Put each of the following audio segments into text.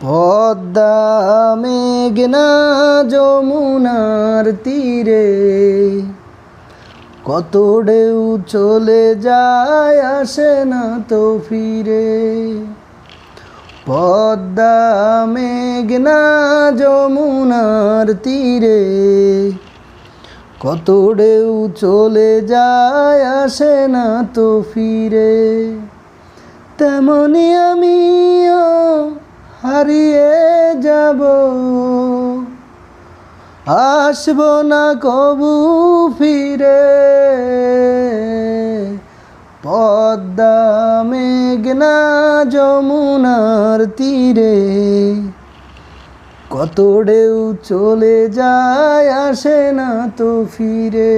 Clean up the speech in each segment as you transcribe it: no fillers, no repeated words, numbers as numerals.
পদ্মা মেঘনা যমুনার তীরে কত ঢেউ চলে যায় আসে না তো ফিরে। পদ্মা মেঘনা যমুনার তীরে কত ঢেউ চলে যায় আসে না তো ফিরে। তেমনি আমিও হারিয়ে যাব, আসব না কবু ফিরে। পদ্মা মেঘনা যমুনার তীরে কত ঢেউ চলে যায় আসে না তো ফিরে।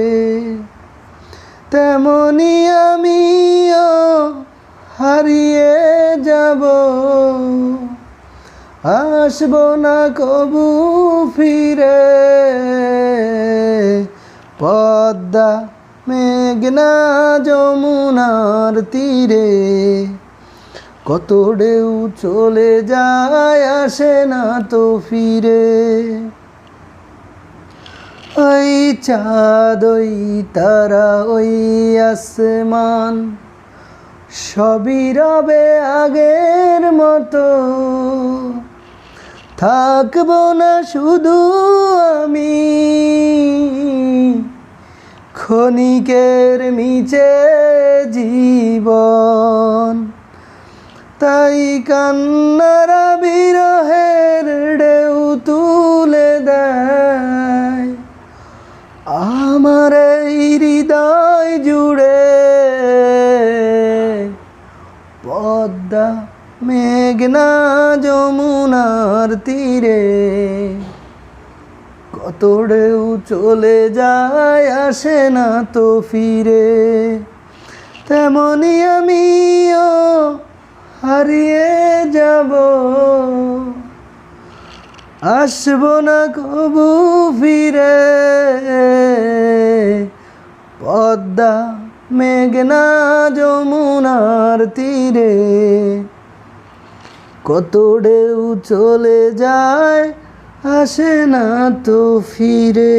তেমনি আমিও হারিয়ে যাব, আসব না কবু ফিরে। পদ্মা মেঘনা যমুনার তীরে কত ঢেউ চলে যায় আসে না তো ফিরে। ওই চাঁদ ওই তারা ওই আসমান সবই রবে আগের মতো। থাকবো না শুধু আমি ক্ষণিকের নিচে জীবন। তাই কান্নারা বিরহের ঢেউ তুলে দেয় আমার এই হৃদয় জুড়ে। পদ্মা মেঘনা যমুনার তীরে কত ঢেউ চলে যায় আসে না তো ফিরে। তেমনি আমিও হারিয়ে যাব, আসব না কবু ফিরে। পদ্মা মেঘনা যমুনার তীরে কত ঢেউ চলে যায় আসে না তো ফিরে।